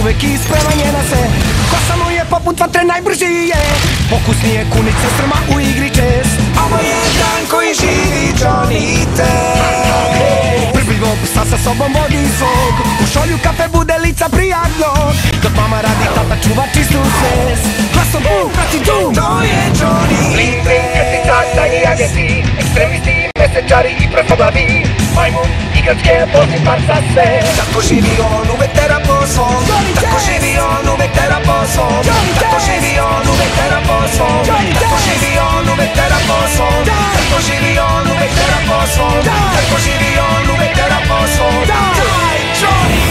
uvek isprema njena se. Kosa mu je poput vatre, najbrži je. Pokusnije kunice, strma u igri čest. Ovo je dan koji živi Johnny Test. Prbljivo psa sa sobom vodi svog. U šolju kafe bude lica prijatnog. Dok mama radi, tata čuva čistu svest. Glasom bum, prati dum, to je Johnny. Blin, krtica i agenti, ekstremisti, mesečari i prefoglavi. Majmun, igračke, pozni par za sve. Tako živi on, uvek tera po svom. Tako živi on, uvek tera po svom. Tako živi on, uvek tera po svom. Tako živi on, uvek tera po svom. Tako živi on, uvek tera po svom. Tako živi on, uvek tera po svom. Daj, Johnny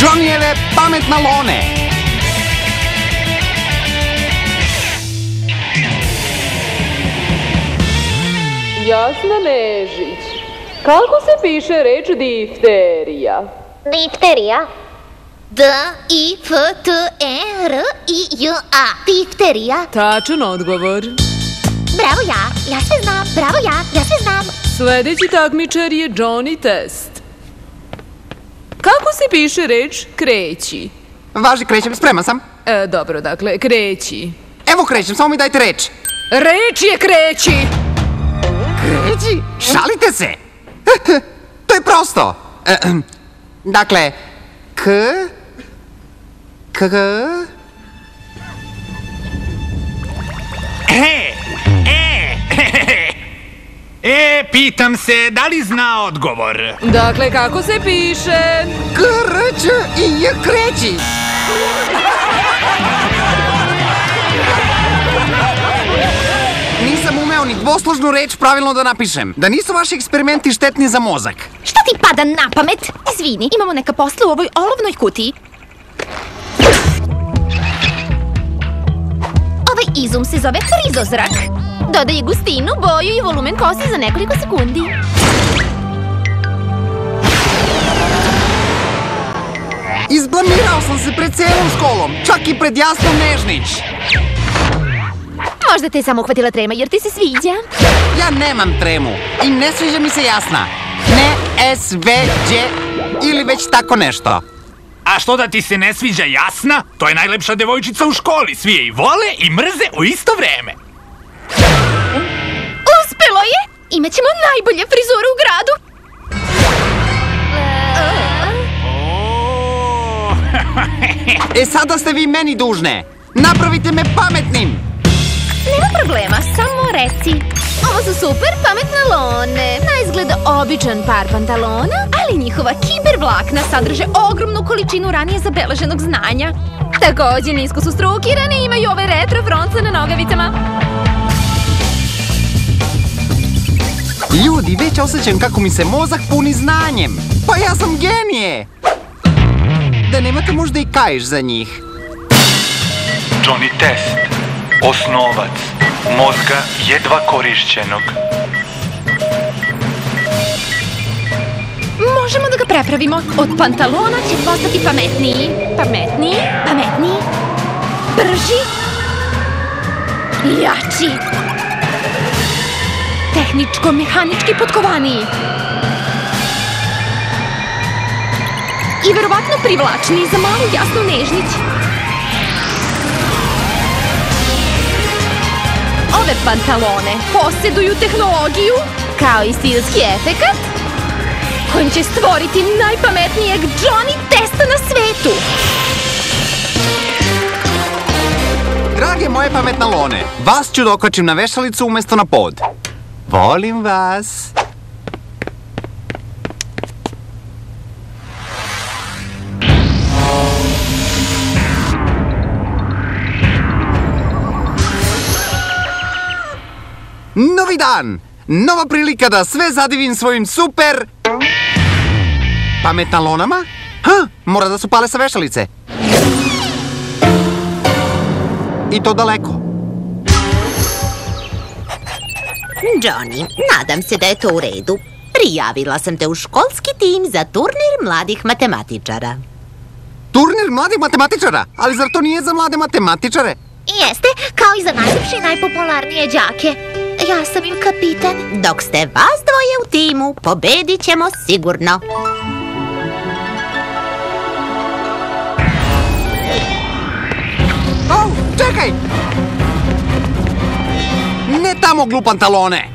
Johnnyjeve pametna lone. Jasna Nežić, kako se piše reč difterija? Difterija? D-I-F-T-E-R-I-J-A. Difterija. Tačan odgovor. Bravo ja sve znam, bravo ja sve znam. Sledeći takmičar je Johnny Test. Kako se piše reč kreći? Važi, krećem, spreman sam. Dobro, dakle, kreći. Evo krećem, samo mi dajte reč. Reč je kreći! Kreći? Šalite se? To je prosto. Dakle, pitam se, da li zna odgovor? Dakle, kako se piše? K-R-Ć-I-J, kreći. Nisam umeo ni dvosložnu reč pravilno da napišem. Da nisu vaši eksperimenti štetni za mozak. Šta ti pada na pamet? Izvini, imamo neka posla u ovoj olovnoj kutiji. Ovaj izum se zove hrizozrak. Dodaje gustinu, boju i volumen kose za nekoliko sekundi. Izblamirao sam se pred celom školom, čak i pred Jasnom Nežnić. Možda te je samo uhvatila trema jer ti se sviđa. Ja nemam tremu i ne sviđa mi se Jasna. Ne SVđ ili već tako nešto. A što da ti se ne sviđa Jasna? To je najlepša devojčica u školi. Svi je i vole i mrze u isto vreme. Uspelo je! Imaćemo najbolje frizure u gradu. Sada ste vi meni dužne. Napravite me pametnim. Nema problema, samo reci. Ovo su super pametne lone. Na izgled običan par pantalona, ali njihova kiber vlakna sadrže ogromnu količinu ranije zabeleženog znanja. Takođe nisko su strukirane i imaju ove retro fronce na nogavicama. Ljudi, već osjećam kako mi se mozak puni znanjem. Pa ja sam genije. Da nemate možda i kaiš za njih. Johnny Test, osnovac mozga jedva korišćenog. Možemo da ga prepravimo. Od pantalona će postati pametniji. Pametniji, pametniji, brži, jači, tehničko-mehanički potkovaniji. I verovatno privlačniji za malu Jasnu Nežnić. Ove pantalone posjeduju tehnologiju, kao i stilski efekat, kojim će stvoriti najpametnijeg Johnny Testa na svetu. Drage moje pametna lone, vas ću da okačim na vešalicu umesto na pod. Volim vas. Novi dan! Nova prilika da sve zadivim svojim super... pametna lonama? Mora da su pale sa vešalice. I to daleko. Johnny, nadam se da je to u redu. Prijavila sam te u školski tim za turnir mladih matematičara. Turnir mladih matematičara? Ali zar to nije za mlade matematičare? Jeste, kao i za najljepše i najpopularnije đake. Ja sam im kapitan. Dok ste vas dvoje u timu, pobedit ćemo sigurno. Au, čekaj! Ne tamo, glupantalone!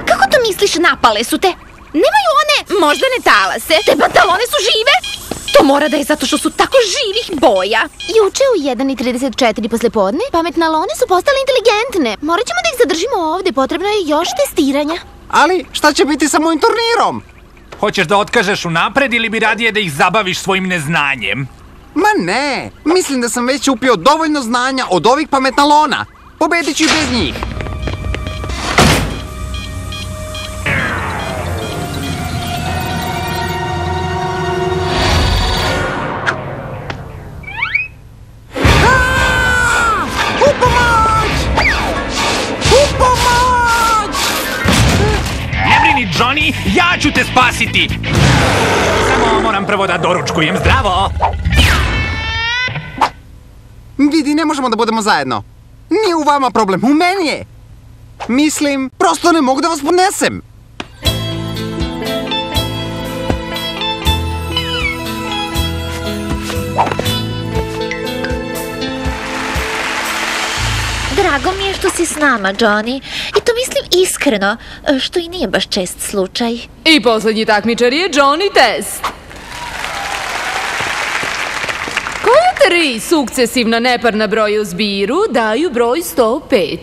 Kako to misliš, napale su te? Nemaju one moždane talase. Te pantalone su žive? To mora da je zato što su tako živih boja. Juče u 1:34 poslepodne pametne lone su postale inteligentne. Morat ćemo da ih zadržimo ovde, potrebno je još testiranja. Ali šta će biti sa mojim turnirom? Hoćeš da otkažeš unapred ili bi radije da ih zabaviš svojim neznanjem? Ma ne, mislim da sam već upio dovoljno znanja od ovih pametnalona. Pobedit ću i bez njih. Johnny, ja ću te spasiti! Samo moram prvo da doručkujem, zdravo! Vidi, ne možemo da budemo zajedno. Nije u vama problem, u meni je. Mislim, prosto ne mogu da vas podnesem. Drago mi je što si s nama, Johnny. I to mislim iskreno, što i nije baš čest slučaj. I poslednji takmičar je Johnny Test. Koja 3 sukcesivna neparna broja u zbiru daju broj 105?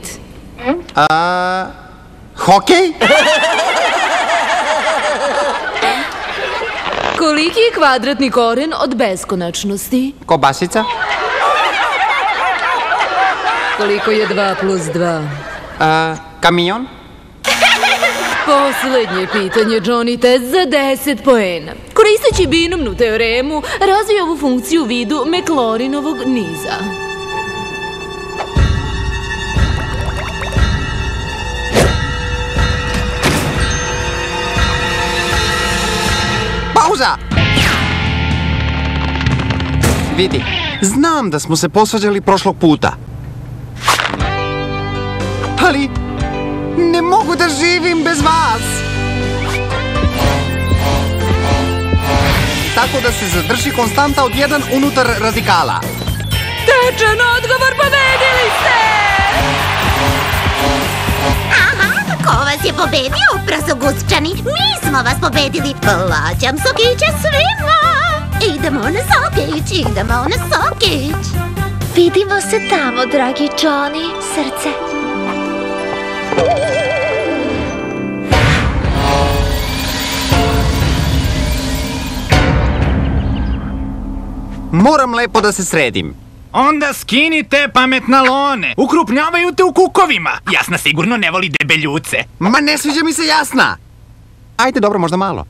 Hokej? Koliki je kvadratni koren od beskonačnosti? Kobasica? Koliko je 2 plus 2? Kamion? Poslednje pitanje, Johnny Test, za 10 poena. Koristeći binomnu teoremu, razvije ovu funkciju u vidu Maclaurinovog niza. Pauza! Vidi, znam da smo se posvađali prošlog puta. Ali ne mogu da živim bez vas. Tako da se zadrži konstanta od 1 unutar radikala. Tečan odgovor, pobedili ste! Aha, ko vas je pobedio, prasogusčani? Mi smo vas pobedili. Plaćam sokiće svima. Idemo na sokić, idemo na sokić. Vidimo se tamo, dragi Johnny, srce. Moram lepo da se sredim. Onda skinite pametnalone. Ukrupnjavaju te u kukovima. Jasna sigurno ne voli debeljuce. Ma ne sviđa mi se Jasna. Ajde, dobro, možda malo.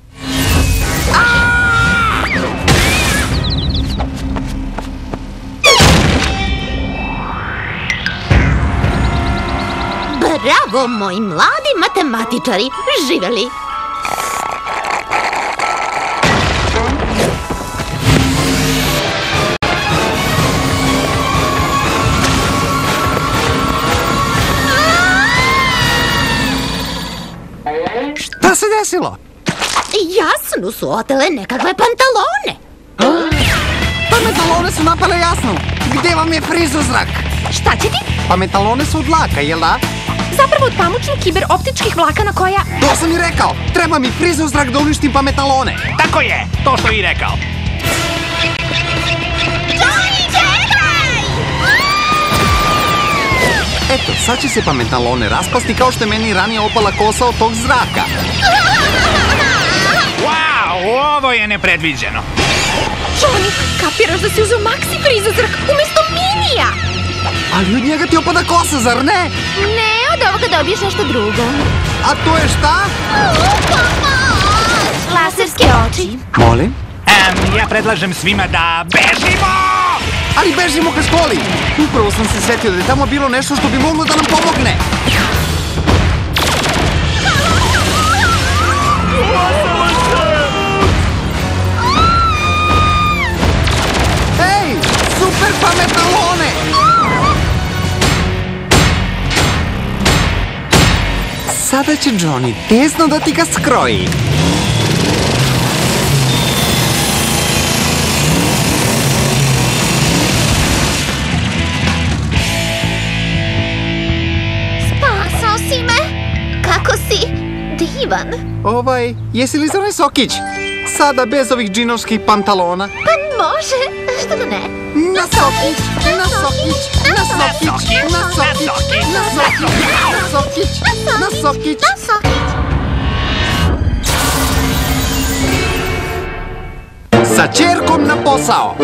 Bravo, moji mladi matematičari, živeli! Šta se desilo? Jasnu su otele nekakve pantalone. Pametnalone su napale Jasnu. Gde vam je frizozrak? Šta će ti? Pametnalone su od laka, jel da? Zapravo od pamučnih kiberoptičkih vlakana koja... To sam i rekao. Treba mi frizozrak da uništim pametnalone. Tako je, to što i rekao. Johnny, čekaj! Eto, sad će se pametnalone raspasti kao što je meni ranije opala kosa od tog zraka. Wow, ovo je nepredviđeno. Johnny, kapiraš da si uzeo Maxi frizozrak umesto Minija? Ali od njega ti opada kosa, zar ne? Ne, od ovoga dobiješ nešto drugo. A to je šta? Laserske oči. Molim? Ja predlažem svima da bežimo! Ali bežimo ka školi! Upravo sam se setio da je tamo bilo nešto što bi moglo da nam pomogne. Sada će Johnny tesno da ti ga skroji. Spasao si me! Kako si divan! Jesi li Zone Sokić? Sada bez ovih džinovskih pantalona. Pa može, što da ne? Na Sokić, na Sokić, na Sokić, na Sokić, na Sokić, na Sokić, na Sokić. Sa ćerkom na posao.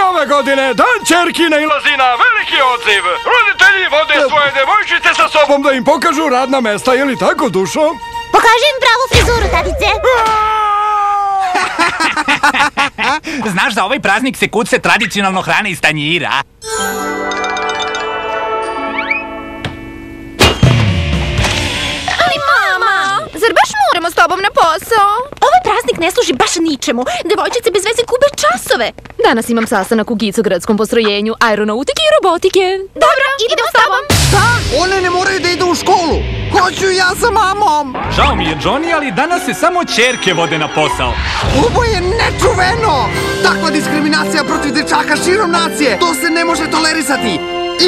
Ove godine Dan ćerki nailazi na veliki odziv. Roditelji vode svoje devojčice sa sobom da im pokažu radna mesta, je li tako, Dušo? Pokaži im pravu frizuru, tatice. Znaš, za ovaj praznik se kuce tradicionalno hrane iz tanjira. Ali mama, zar baš moramo s tobom na posao? Ovaj praznik ne služi baš ničemu. Devojčice bez veze gube časove. Danas imam sastanak u Gicogradskom postrojenju aeronautike i robotike. Dobro, idemo s tobom. Da, one ne moraju da idu u školu. Hoću ja sa mamom. Žao mi je, Johnny, ali danas se samo ćerke vode na posao. Ovo je nečuveno. Takva diskriminacija protiv dečaka širom nacije. To se ne može tolerisati.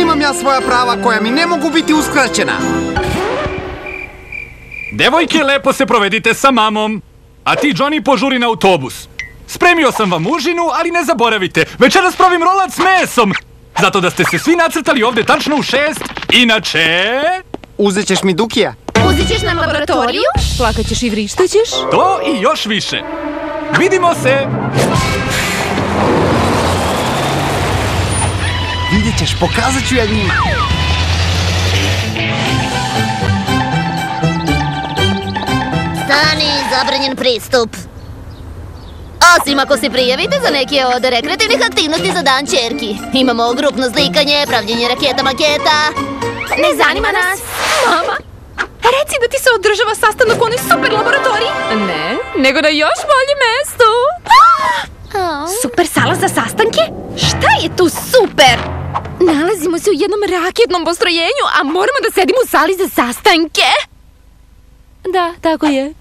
Imam ja svoja prava koja mi ne mogu biti uskraćena. Devojke, lepo se provedite sa mamom. A ti, Johnny, požuri na autobus. Spremio sam vam užinu, ali ne zaboravite, večeras pravim rolac s mesom. Zato da ste se svi nacrtali ovde tačno u 6. Inače... Uzet ćeš mi Dukija? Uzet ćeš nam laboratoriju? Plakaćeš i vrištaćeš? To i još više. Vidimo se! Vidjet ćeš, pokazat ću ja njima. Stani, zabranjen pristup. Osim ako se prijavite za neke od rekreativnih aktivnosti za Dan ćerki. Imamo grupno slikanje, pravljenje raketa maketa. Ne zanima nas. Mama, reci da ti se održava sastanak u onoj super laboratoriji. Ne, nego na još bolje mesto. Super sala za sastanke? Šta je tu super? Nalazimo se u jednom raketnom postrojenju, a moramo da sedimo u sali za sastanke. Da, tako je.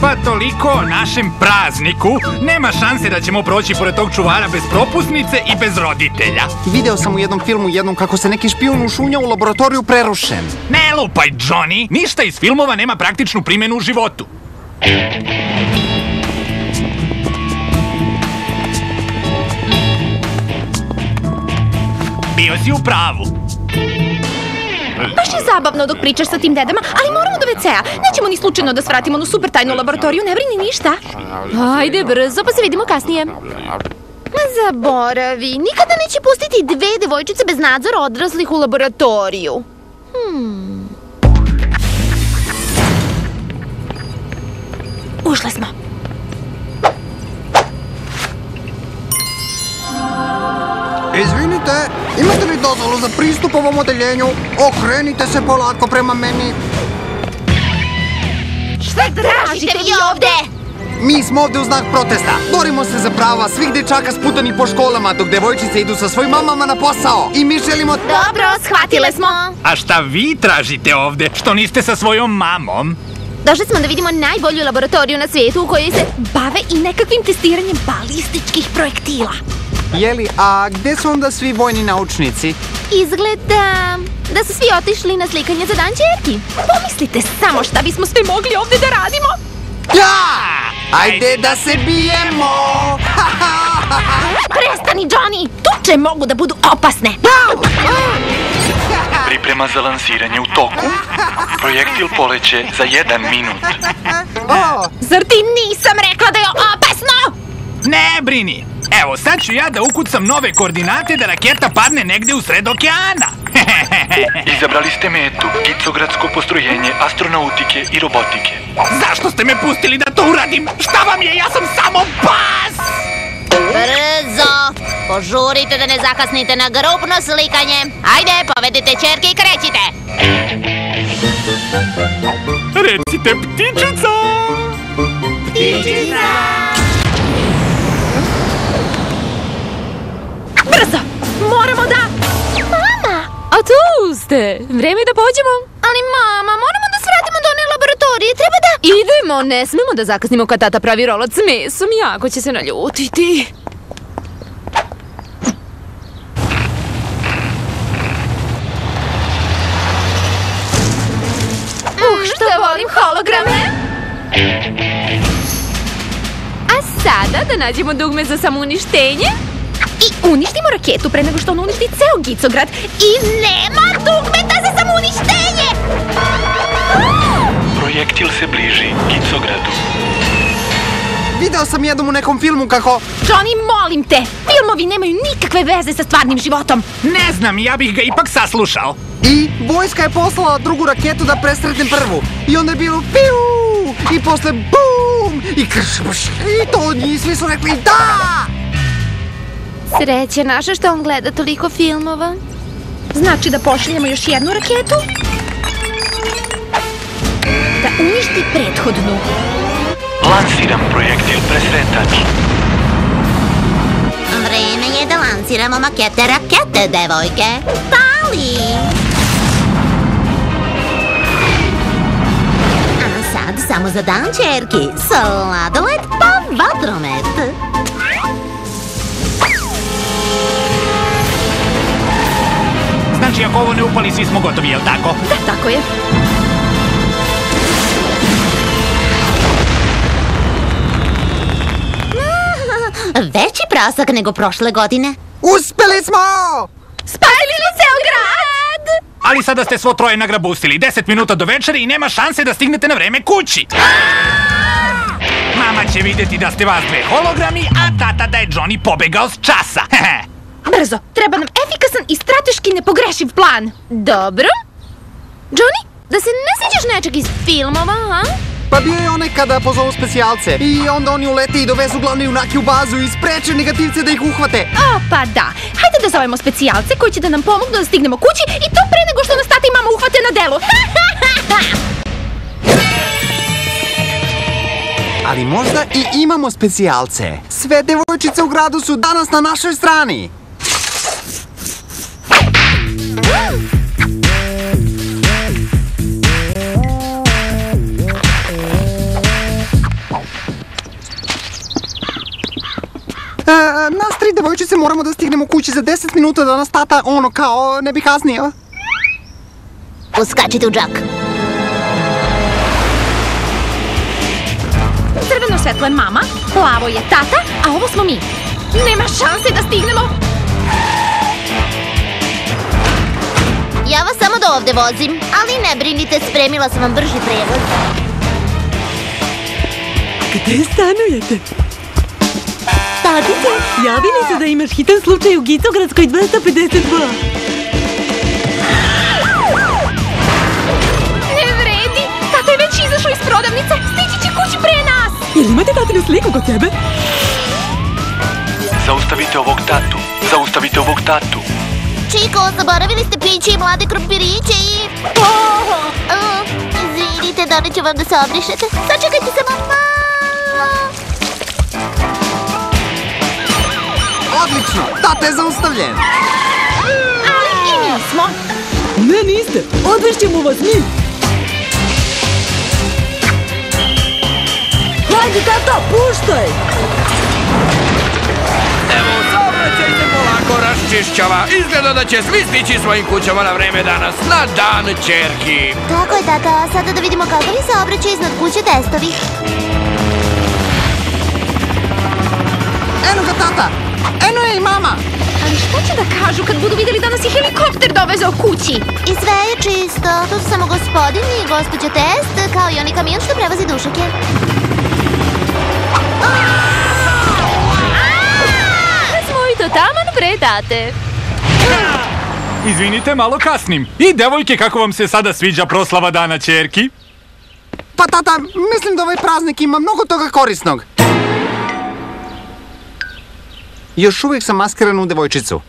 Pa toliko o našem prazniku. Nema šanse da ćemo proći pored tog čuvara bez propusnice i bez roditelja. Video sam u jednom filmu kako se neki špijun ušunja u laboratoriju prerušen. Ne lupaj, Johnny. Ništa iz filmova nema praktičnu primjenu u životu. Bio si u pravu. Baš je zabavno dok pričaš sa tim dedama, ali moramo do WC-a. Nećemo ni slučajno da svratimo onu super tajnu laboratoriju, ne brini ništa. Ajde brzo, pa se vidimo kasnije. Zaboravi, nikada neće pustiti dve devojčice bez nadzora odraslih u laboratoriju. Ušle smo. Izvinite, imate li dozvolu za pristup ovom odeljenju? Okrenite se polako prema meni. Šta tražite vi ovde? Mi smo ovde u znak protesta. Borimo se za prava svih dečaka sputanih po školama dok devojčice idu sa svojim mamama na posao. I mi želimo... Dobro, shvatile smo. A šta vi tražite ovde? Što niste sa svojom mamom? Došli smo da vidimo najbolju laboratoriju na svijetu u kojoj se bave i nekakvim testiranjem balističkih projektila. Jeli, a gde su onda svi vojni naučnici? Izgleda da su svi otišli na slikanje za Dan ćerki. Pomislite samo šta bismo sve mogli ovde da radimo. Ja! Ajde da se bijemo! Prestani, Johnny! Tuče mogu da budu opasne. Priprema za lansiranje u toku. Projektil poleće za 1 minut. Zar ti nisam rekla da je opasno? Ne brini! Evo, sad ću ja da ukucam nove koordinate da raketa padne negde u sred okeana. Izabrali ste metu, Gicogradsko postrojenje astronautike i robotike. Zašto ste me pustili da to uradim? Šta vam je? Ja sam samo pas! Brzo! Požurite da ne zakasnite na grupno slikanje. Ajde, povedite ćerke i krećite. Recite ptičica! Ptičica! A tu ste. Vreme je da pođemo. Ali mama, moramo da svratimo do one laboratorije, treba da... Idemo, ne smemo da zakasnimo kad tata pravi rolac s mesom. Jako će se naljutiti. Što volim holograme? A sada da nađemo dugme za samouništenje. I uništimo raketu pre nego što on uništi ceo Gicograd. I nema dugmeta za samouništenje! Projektil se bliži Gicogradu. Video sam jednom u nekom filmu kako... Johnny, molim te! Filmovi nemaju nikakve veze sa stvarnim životom. Ne znam, ja bih ga ipak saslušao. I vojska je poslala drugu raketu da presretne prvu. I onda je bilo piu! I posle bum! I krš, i to njih svi su rekli da! Sreća naša što on gleda toliko filmova. Znači da pošaljemo još jednu raketu? Da uništi prethodnu. Lansiram projektil presretač. Vreme je da lansiramo makete rakete, devojke. Pali! A sad samo za dan, čerki. Sladoled pa vatromet. Znači, ako ovo ne upali, svi smo gotovi, jel tako? Da, tako je. Veći prasak nego prošle godine. Uspeli smo! Spasili smo ceo grad! Ali sada ste svo troje nagrabustili. 10 minuta do večere i nema šanse da stignete na vreme kući. Mama će vidjeti da ste vas dve hologrami, a tata da je Johnny pobegao s časa. Brzo, treba nam efikasan i strateški nepogrešiv plan. Dobro. Johnny, da se ne sjećaš nečeg iz filmova, a? Pa bio je onaj kada pozovu specijalce i onda oni ulete i dovezu glavne junake u bazu i spreče negativce da ih uhvate. O, pa da. Hajde da zovemo specijalce koji će da nam pomognu da stignemo kući i to pre nego što nas tata i mama uhvate na delu. Ali možda i imamo specijalce. Sve devojčice u gradu su danas na našoj strani. Nas tri devojčice moramo da stignemo kući za 10 minuta da nas tata, ono, kao, ne bi kasnio. Uskačite u džak. Crveno svetlo je mama, plavo je tata, a ovo smo mi. Nema šanse da stignemo. Ja vas samo do ovde vozim, ali ne brinite, spremila sam vam brži prevoz. Gde stanujete? Tatice, javili se da imaš hitan slučaj u Gicogradskoj 252. Ne vredi, tata je već izašao iz prodavnice, stići će kući pre nas. Jel imate tatinu sliku kod tebe? Zaustavite ovog tatu. Zaustavite ovog tatu. Čiko, zaboravili ste piće i mlade krompiriće i... Izvinite, da li ću vam da se obrišete? Sačekajte samo malo. Odlično, tata je zaustavljen. Ali i mi smo. Ne, niste. Odvešćemo vas mi. Hajde, tata, puštaj! Evo, saobraćaj se polako raščišćava. Izgleda da će svi stići svojim kućama na vreme danas, na dan ćerki. Tako je, tata. Sada da vidimo kako li saobraćaj iznad kuće testovi. Eno ga tata, eno je i mama. Ali šta će da kažu kad budu vidjeli da nas je helikopter dovezao kući? I sve je čisto. Tu su samo gospodin i gospođa Test, kao i oni kamion što prevozi dušake. Smo i to taman pre tate. Izvinite, malo kasnim. I devojke, kako vam se sada sviđa proslava dana ćerki? Pa tata, mislim da ovaj praznik ima mnogo toga korisnog. Još uvijek sam maskiran u devojčicu.